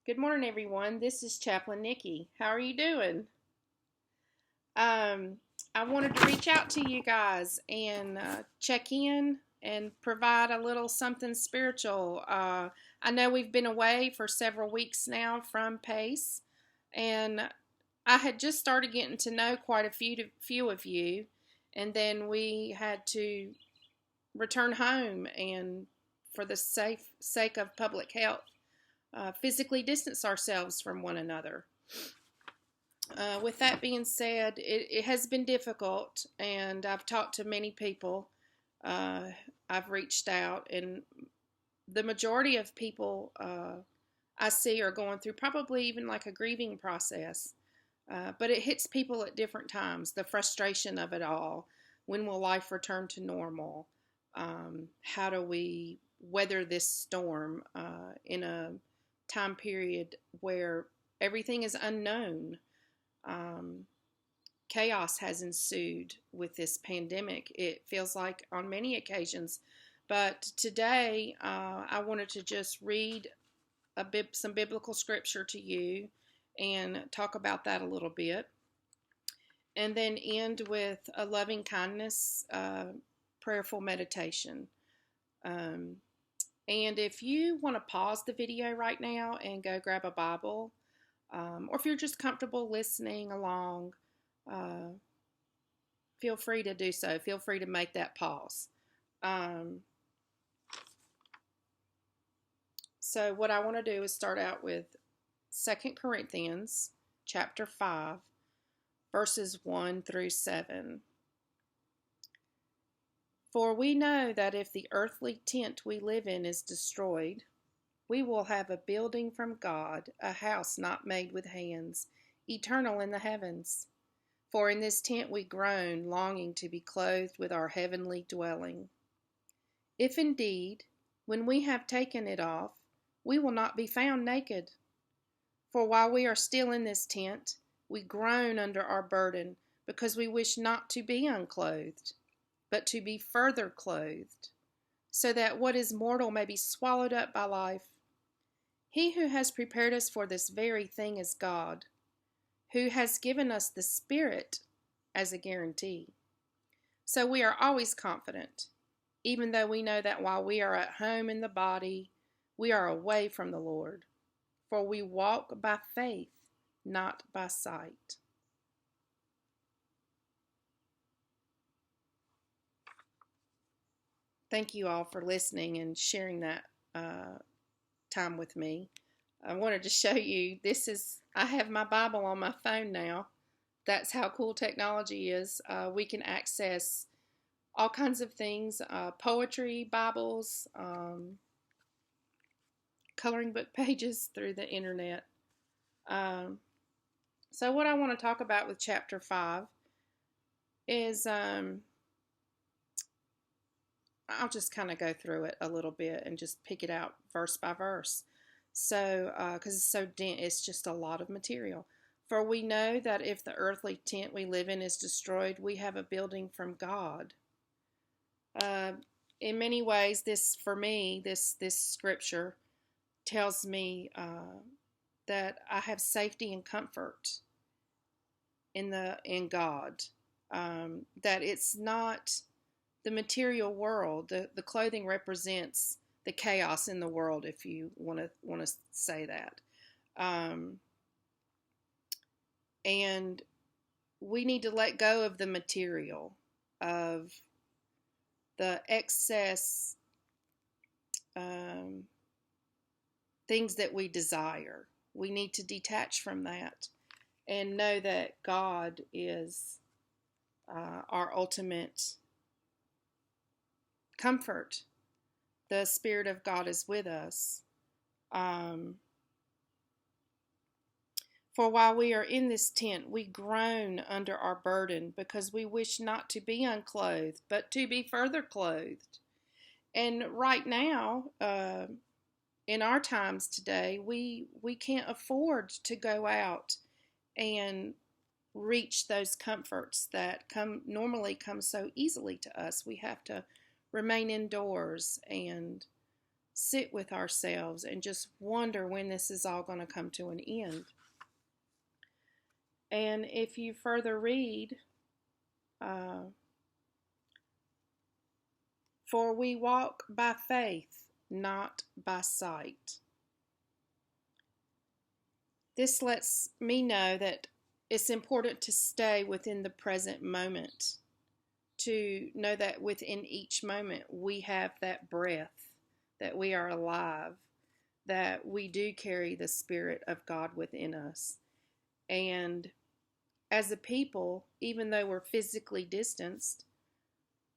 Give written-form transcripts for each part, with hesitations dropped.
Good morning, everyone. This is Chaplain Nikki. How are you doing? Um, I wanted to reach out to you guys and check in and provide a little something spiritual. I know we've been away for several weeks now from Pace, and I had just started getting to know quite a few of you, and then we had to return home and for the safe sake of public health, physically distance ourselves from one another. With that being said, it has been difficult, and I've talked to many people. Uh, I've reached out, and the majority of people I see are going through probably even like a grieving process. But it hits people at different times. The frustration of it all. When will life return to normal? How do we weather this storm in a time period where everything is unknown? Um, Chaos has ensued with this pandemic. It feels like on many occasions. But today, I wanted to just read some biblical scripture to you and talk about that a little bit. And then end with a loving kindness, prayerful meditation. Um, and if you want to pause the video right now and go grab a Bible, or if you're just comfortable listening along, uh, feel free to do so. Feel free to make that pause. So what I want to do is start out with 2 Corinthians chapter 5, verses 1 through 7. For we know that if the earthly tent we live in is destroyed, we will have a building from God, a house not made with hands, eternal in the heavens. For in this tent we groan, longing to be clothed with our heavenly dwelling. If indeed, when we have taken it off, we will not be found naked. For while we are still in this tent, we groan under our burden, because we wish not to be unclothed, but to be further clothed, so that what is mortal may be swallowed up by life. He who has prepared us for this very thing is God, who has given us the Spirit as a guarantee. So we are always confident, even though we know that while we are at home in the body, we are away from the Lord. For we walk by faith, not by sight. Thank you all for listening and sharing that time with me. I wanted to show you, I have my Bible on my phone now. That's how cool technology is. We can access all kinds of things, poetry, Bibles, coloring book pages through the internet. So what I want to talk about with chapter 5 is I'll just kind of go through it a little bit and just pick it out verse by verse. So, because it's so dense, it's just a lot of material. For we know that if the earthly tent we live in is destroyed, we have a building from God. In many ways, this scripture tells me that I have safety and comfort in God. That it's not the material world. The clothing represents the chaos in the world, if you want to say that. And we need to let go of the material, of the excess things that we desire. We need to detach from that and know that God is our ultimate comfort. The Spirit of God is with us. For while we are in this tent, we groan under our burden, because we wish not to be unclothed, but to be further clothed. And right now, in our times today, we can't afford to go out and reach those comforts that normally come so easily to us. We have to remain indoors and sit with ourselves and just wonder when this is all going to come to an end. And if you further read, for we walk by faith, not by sight. This lets me know that it's important to stay within the present moment, to know that within each moment we have that breath, that we are alive, that we do carry the Spirit of God within us. And as a people, even though we're physically distanced,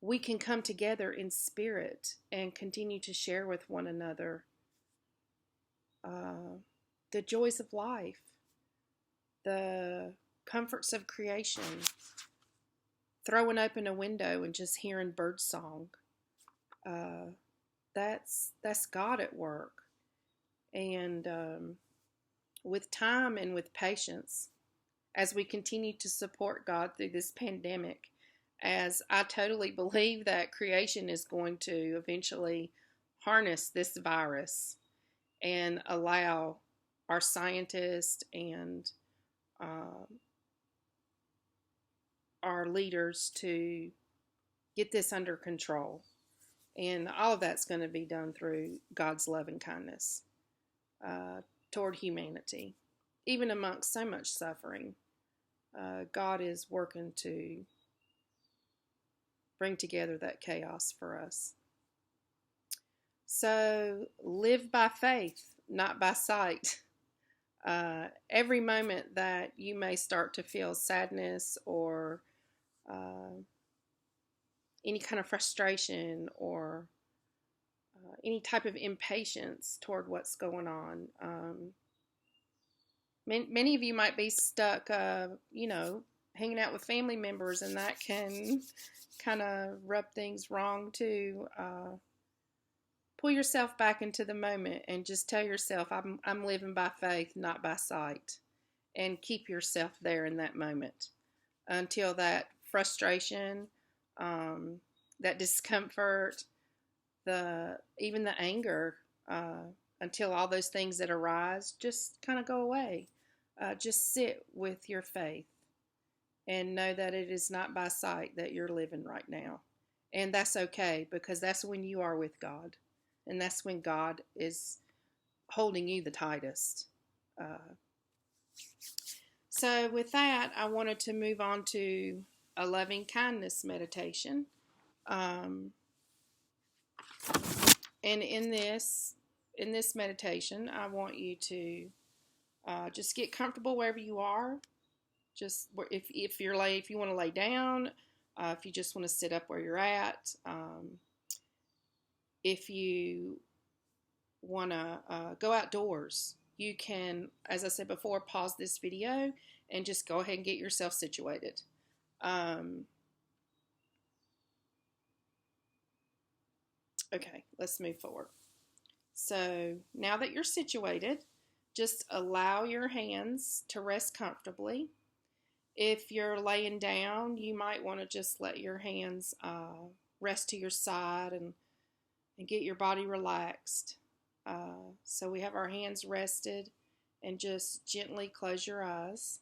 we can come together in spirit and continue to share with one another the joys of life, the comforts of creation, throwing open a window and just hearing bird song. That's God at work. And with time and with patience, as we continue to support God through this pandemic, as I totally believe that creation is going to eventually harness this virus and allow our scientists and our leaders to get this under control. And all of that's going to be done through God's love and kindness toward humanity. Even amongst so much suffering, God is working to bring together that chaos for us. So live by faith, not by sight. Every moment that you may start to feel sadness or any kind of frustration or any type of impatience toward what's going on. Many of you might be stuck, hanging out with family members, and that can kind of rub things wrong too. Pull yourself back into the moment and just tell yourself, I'm living by faith, not by sight. And keep yourself there in that moment until that frustration, that discomfort, even the anger, until all those things that arise just kind of go away. Just sit with your faith and know that it is not by sight that you're living right now. And that's okay, because that's when you are with God. And that's when God is holding you the tightest. So with that, I wanted to move on to a loving kindness meditation. And in this meditation, I want you to just get comfortable wherever you are. Just if you want to lay down, if you just want to sit up where you're at, if you want to go outdoors, you can, as I said before, pause this video and just go ahead and get yourself situated. Okay, let's move forward. So now that you're situated, just allow your hands to rest comfortably. If you're laying down, you might want to just let your hands rest to your side and get your body relaxed. So we have our hands rested, and just gently close your eyes.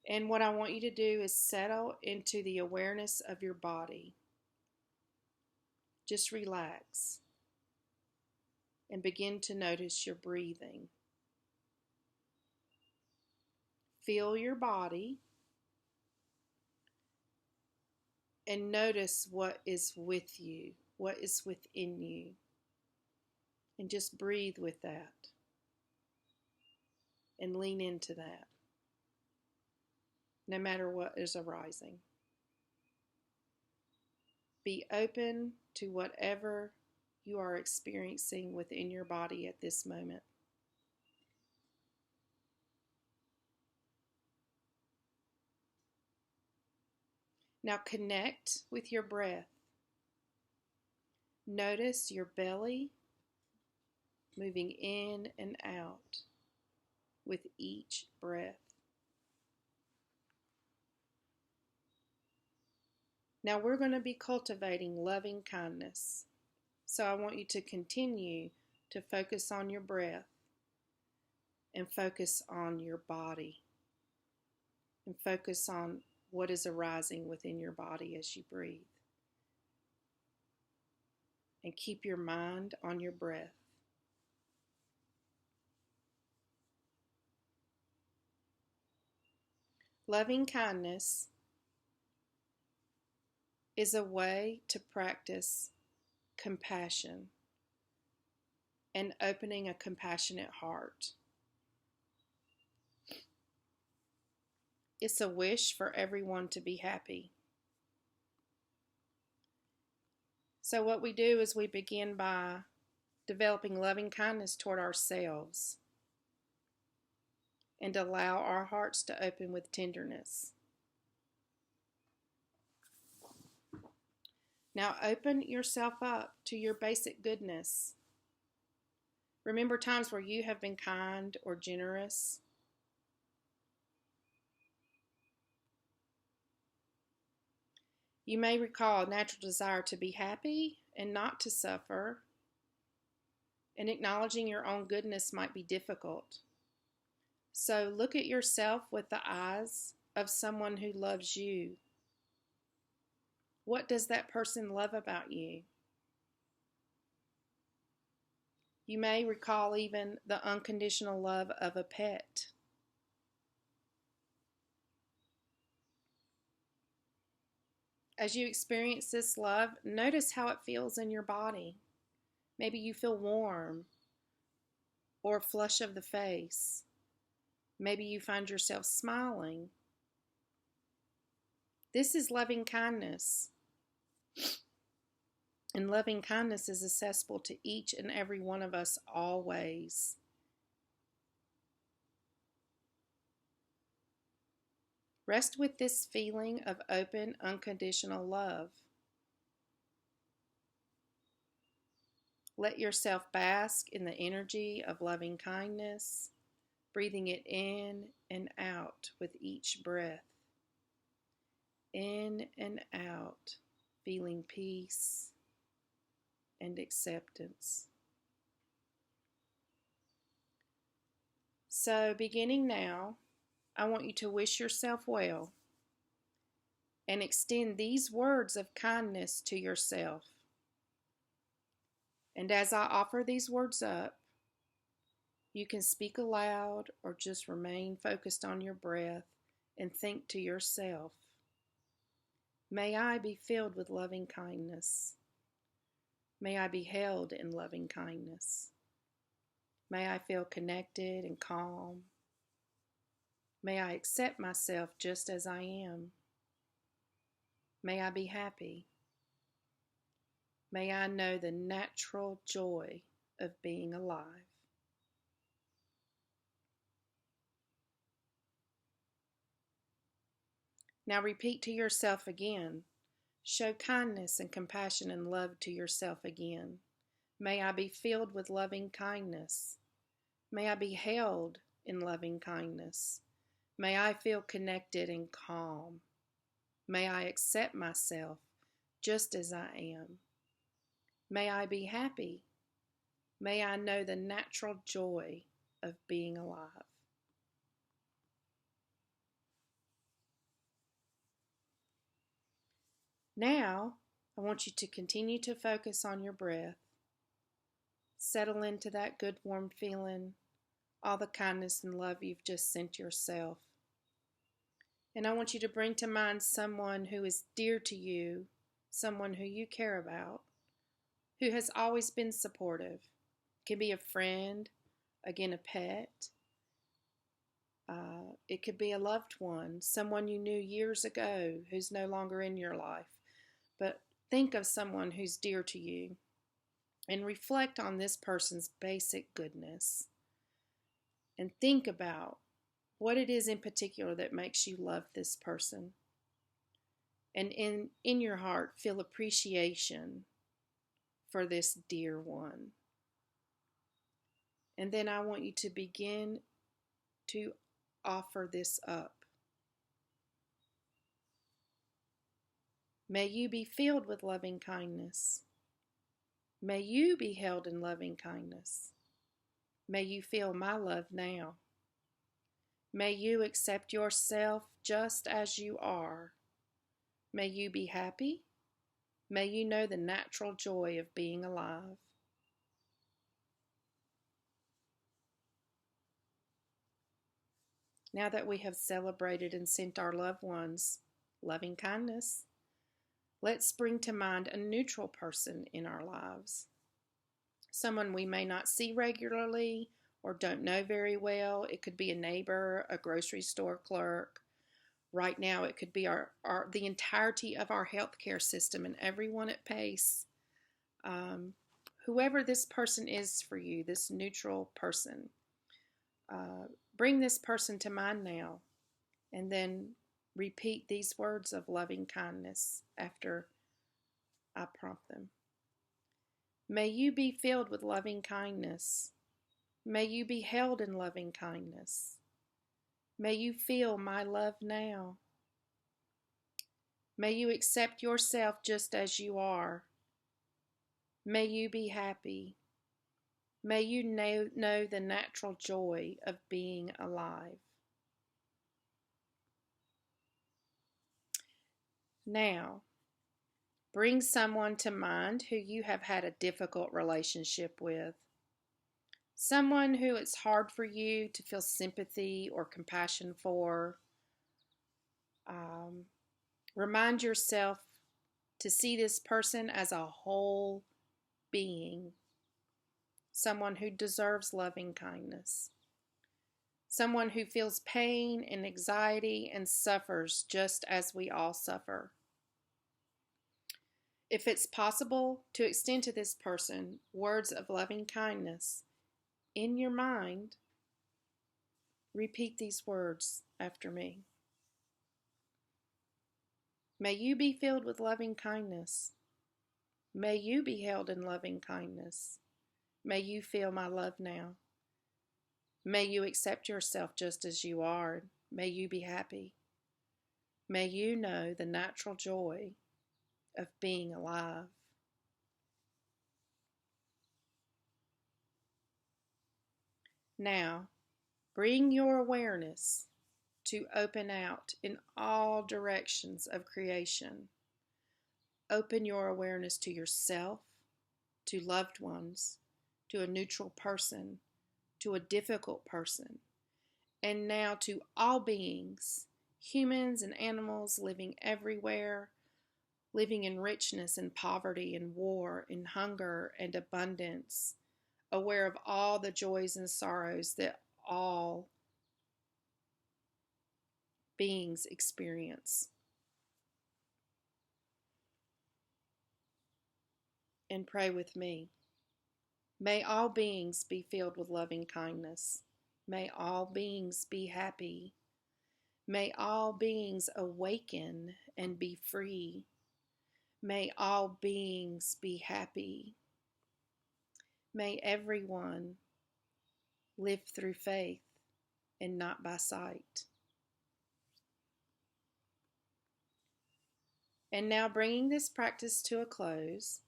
And what I want you to do is settle into the awareness of your body. Just relax and begin to notice your breathing. Feel your body and notice what is with you, what is within you. And just breathe with that and lean into that, no matter what is arising. Be open to whatever you are experiencing within your body at this moment. Now connect with your breath. Notice your belly moving in and out with each breath. Now we're going to be cultivating loving kindness. So I want you to continue to focus on your breath and focus on your body and focus on what is arising within your body as you breathe. And keep your mind on your breath. Loving kindness is a way to practice compassion and opening a compassionate heart. It's a wish for everyone to be happy. So what we do is we begin by developing loving kindness toward ourselves and allow our hearts to open with tenderness. Now open yourself up to your basic goodness. Remember times where you have been kind or generous. You may recall a natural desire to be happy and not to suffer, and acknowledging your own goodness might be difficult. So look at yourself with the eyes of someone who loves you. What does that person love about you? You may recall even the unconditional love of a pet. As you experience this love, notice how it feels in your body. Maybe you feel warm or a flush of the face. Maybe you find yourself smiling. This is loving kindness. And loving kindness is accessible to each and every one of us always. Rest with this feeling of open, unconditional love. Let yourself bask in the energy of loving kindness, breathing it in and out with each breath. In and out, feeling peace and acceptance. So, beginning now, I want you to wish yourself well and extend these words of kindness to yourself. And as I offer these words up, you can speak aloud or just remain focused on your breath and think to yourself, may I be filled with loving kindness. May I be held in loving kindness. May I feel connected and calm. May I accept myself just as I am. May I be happy. May I know the natural joy of being alive. Now repeat to yourself again. Show kindness and compassion and love to yourself again. May I be filled with loving kindness. May I be held in loving kindness. May I feel connected and calm. May I accept myself just as I am. May I be happy. May I know the natural joy of being alive. Now, I want you to continue to focus on your breath. Settle into that good warm feeling, all the kindness and love you've just sent yourself. And I want you to bring to mind someone who is dear to you, someone who you care about, who has always been supportive. It can be a friend, again a pet. It could be a loved one, someone you knew years ago who's no longer in your life. But think of someone who's dear to you and reflect on this person's basic goodness. And think about what it is in particular that makes you love this person. And in your heart, feel appreciation for this dear one. And then I want you to begin to offer this up. May you be filled with loving kindness. May you be held in loving kindness. May you feel my love now. May you accept yourself just as you are. May you be happy. May you know the natural joy of being alive. Now that we have celebrated and sent our loved ones loving kindness, let's bring to mind a neutral person in our lives. Someone we may not see regularly or don't know very well. It could be a neighbor, a grocery store clerk. Right now, it could be the entirety of our healthcare system and everyone at PACE. Whoever this person is for you, this neutral person, bring this person to mind now, and then repeat these words of loving kindness after I prompt them. May you be filled with loving kindness. May you be held in loving kindness. May you feel my love now. May you accept yourself just as you are. May you be happy. May you know the natural joy of being alive. Now, bring someone to mind who you have had a difficult relationship with. Someone who it's hard for you to feel sympathy or compassion for. Remind yourself to see this person as a whole being. Someone who deserves loving kindness. Someone who feels pain and anxiety and suffers just as we all suffer. If it's possible to extend to this person words of loving kindness, in your mind, repeat these words after me. May you be filled with loving kindness. May you be held in loving kindness. May you feel my love now. May you accept yourself just as you are. May you be happy. May you know the natural joy of being alive. Now, bring your awareness to open out in all directions of creation. Open your awareness to yourself, to loved ones, to a neutral person, to a difficult person, and now to all beings, humans and animals living everywhere, living in richness and poverty and war and hunger and abundance, aware of all the joys and sorrows that all beings experience. And pray with me. May all beings be filled with loving kindness. May all beings be happy. May all beings awaken and be free. May all beings be happy. May everyone live through faith and not by sight. And now, bringing this practice to a close,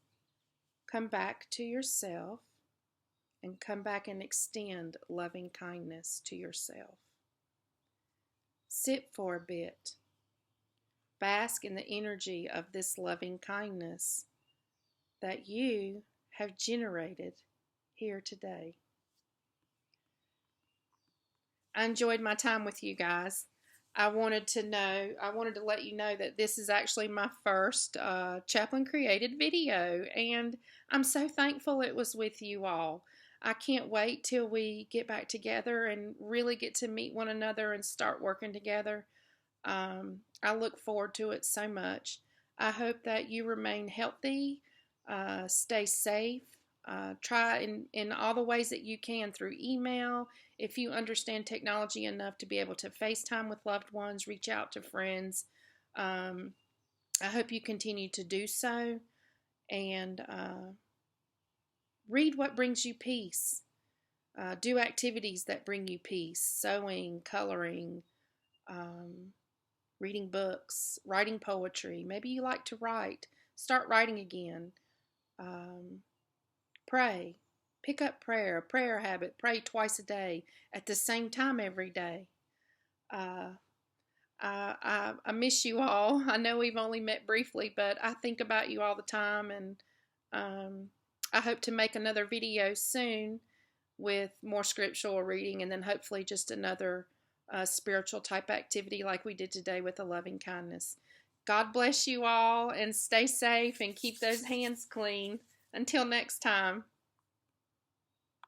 come back to yourself and come back and extend loving kindness to yourself. Sit for a bit. Bask in the energy of this loving kindness that you have generated here today. I enjoyed my time with you guys. I wanted to let you know that this is actually my first Chaplain created video, and I'm so thankful it was with you all. I can't wait till we get back together and really get to meet one another and start working together. I look forward to it so much. I hope that you remain healthy, stay safe, try in all the ways that you can through email. If you understand technology enough to be able to FaceTime with loved ones, reach out to friends. I hope you continue to do so, and read what brings you peace. Do activities that bring you peace, sewing, coloring, reading books, writing poetry. Maybe you like to write. Start writing again. Pray. Pick up prayer, a prayer habit. Pray twice a day at the same time every day. I miss you all. I know we've only met briefly, but I think about you all the time, and I hope to make another video soon with more scriptural reading, and then hopefully just another spiritual type activity like we did today with a loving kindness. God bless you all, and stay safe and keep those hands clean. Until next time.